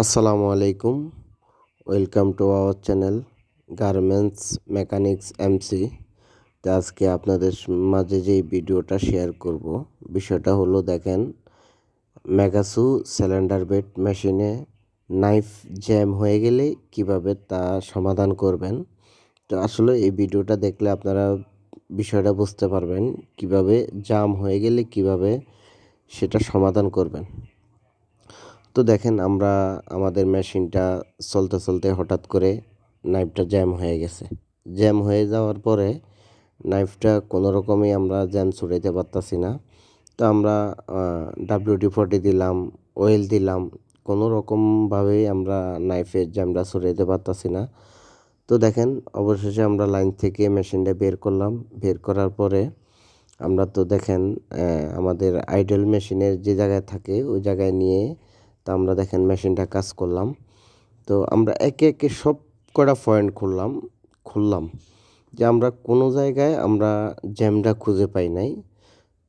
আসসালামু আলাইকুম। Welcome to our channel garments mechanics MC. তো আজকে আপনাদের মাঝে যে ভিডিওটা শেয়ার করব, বিষয়টা হলো দেখেন, মেগাসু সিলিন্ডার বেড মেশিনে নাইফ জ্যাম হয়ে গেলে কিভাবে তা সমাধান করবেন। তো আসলে এই ভিডিওটা দেখলে আপনারা বিষয়টা বুঝতে পারবেন কিভাবে জাম হয়ে গেলে কিভাবে সেটা সমাধান করবেন। তো দেখেন, আমরা আমাদের মেশিনটা চলতে চলতে হঠাৎ করে নাইফটা জ্যাম হয়ে গেছে। জ্যাম হয়ে যাওয়ার পরে নাইফটা কোনো রকমই আমরা জ্যাম ছুটাইতে পারতাছি না। তো আমরা WD-40 দিলাম, অয়েল দিলাম, কোনো রকমভাবেই আমরা নাইফের জ্যামটা ছুটাইতে পারতাছি না। তো দেখেন, অবশেষে আমরা লাইন থেকে মেশিনটা বের করলাম। বের করার পরে আমরা তো দেখেন আমাদের আইডল মেশিনের যে জায়গায় থাকে ওই জায়গায় নিয়ে তা আমরা দেখেন মেশিনটা কাজ করলাম। তো আমরা একে একে সব কটা পয়েন্ট খুললাম যে আমরা কোনো জায়গায় আমরা জ্যামটা খুঁজে পাই নাই।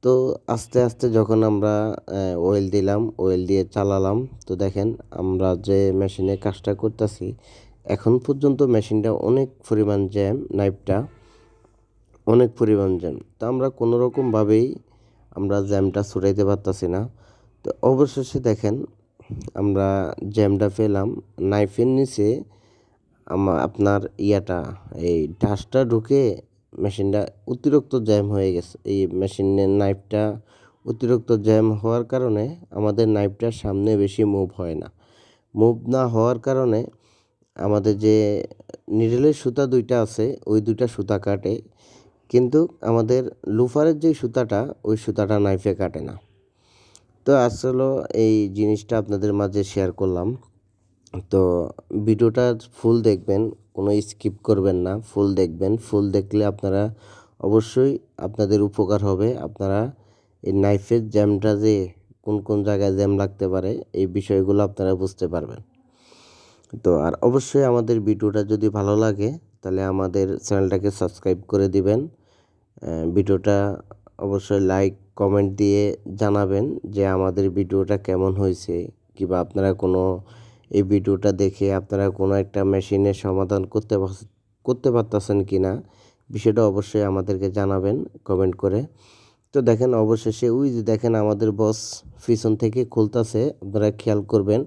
তো আস্তে আস্তে যখন আমরা অয়েল দিলাম, অয়েল দিয়ে চালালাম, তো দেখেন আমরা যে মেশিনে কাজটা করতেছি এখন পর্যন্ত মেশিনটা অনেক পরিমাণ জ্যাম, নাইফটা অনেক পরিমাণ জ্যাম। তো আমরা কোনো রকমভাবেই আমরা জ্যামটা ছুটাইতে পারতাছি না। তো অবশেষে দেখেন আমরা জ্যামটা পেলাম। নাইফের নিচে আপনার এই ডাস্টটা ঢুকে মেশিনটা অতিরিক্ত জ্যাম হয়ে গেছে। এই মেশিনের নাইফটা অতিরিক্ত জ্যাম হওয়ার কারণে আমাদের নাইফটার সামনে বেশি মুভ হয় না। মুভ না হওয়ার কারণে আমাদের যে নিডেলের সুতা দুইটা আছে ওই দুইটা সুতা কাটে, কিন্তু আমাদের লুফারের যে সুতাটা ওই সুতাটা নাইফে কাটে না। তো আসলে এই জিনিসটা আপনাদের মাঝে শেয়ার করলাম। তো ভিডিওটা ফুল দেখবেন, কোনো স্কিপ করবেন না, ফুল দেখবেন। ফুল দেখলে আপনারা অবশ্যই আপনাদের উপকার হবে। আপনারা এই নাইফের জ্যামটা যে কোন কোন জায়গায় জ্যাম লাগতে পারে এই বিষয়গুলো আপনারা বুঝতে পারবেন। তো আর অবশ্যই আমাদের ভিডিওটা যদি ভালো লাগে তাহলে আমাদের চ্যানেলটাকে সাবস্ক্রাইব করে দিবেন। ভিডিওটা অবশ্যই লাইক কমেন্ট দিয়ে জানাবেন যে আমাদের ভিডিওটা কেমন হয়েছে, কিংবা আপনারা কোনো এই ভিডিওটা দেখে আপনারা কোনো একটা মেশিনের সমাধান করতে পারতেছেন কি না, বিষয়টা অবশ্যই আমাদেরকে জানাবেন কমেন্ট করে। তো দেখেন অবশেষে ওই যে দেখেন আমাদের বস পিছন থেকে খুলতাছে, আপনারা খেয়াল করবেন।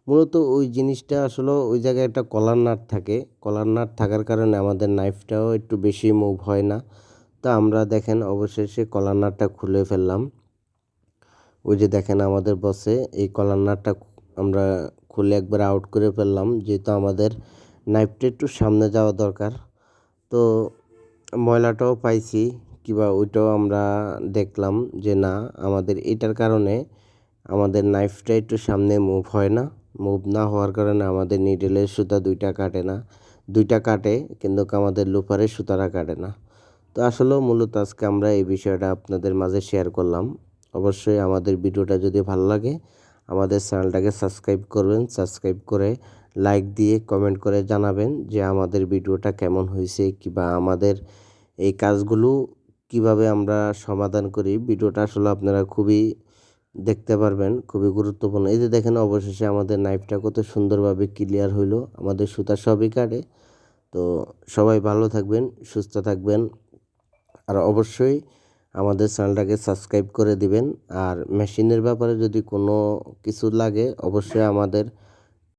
মূলত ওই জিনিসটা আসলে ওই জায়গায় একটা কলার নাট থাকে, কলার নাট থাকার কারণে আমাদের নাইফটাও একটু বেশি মুভ হয় না। তা আমরা দেখেন অবশেষে কলার নাটটা খুলে ফেললাম। ওই যে দেখেন আমাদের বসে এই কলার নাটটা আমরা খুলে একবার আউট করে ফেললাম, যেহেতু আমাদের নাইফটা একটু সামনে যাওয়া দরকার। তো ময়লাটাও পাইছি, কিংবা ওইটাও আমরা দেখলাম যে না, আমাদের এটার কারণে আমাদের নাইফটা একটু সামনে মুভ হয় না। মুভ না হওয়ার কারণে আমাদের নিডেলের সুতা দুইটা কাটে না, দুইটা কাটে কিন্তু আমাদের লুফারের সুতাটা কাটে না। তো আসলেও মূলত আজকে আমরা এই বিষয়টা আপনাদের মাঝে শেয়ার করলাম। অবশ্যই আমাদের ভিডিওটা যদি ভালো লাগে আমাদের চ্যানেলটাকে সাবস্ক্রাইব করবেন, সাবস্ক্রাইব করে লাইক দিয়ে কমেন্ট করে জানাবেন যে আমাদের ভিডিওটা কেমন হয়েছে, কিংবা আমাদের এই কাজগুলো কিভাবে আমরা সমাধান করি। ভিডিওটা আসলে আপনারা খুবই দেখতে পারবেন, খুবই গুরুত্বপূর্ণ। এই যে দেখেন অবশেষে আমাদের নাইফটা কত সুন্দরভাবে ক্লিয়ার হইলো, আমাদের সুতা সবই কাটে। তো সবাই ভালো থাকবেন, সুস্থ থাকবেন, আর অবশ্যই আমাদের চ্যানেলটাকে সাবস্ক্রাইব করে দিবেন। আর মেশিনের ব্যাপারে যদি কোনো কিছু লাগে অবশ্যই আমাদের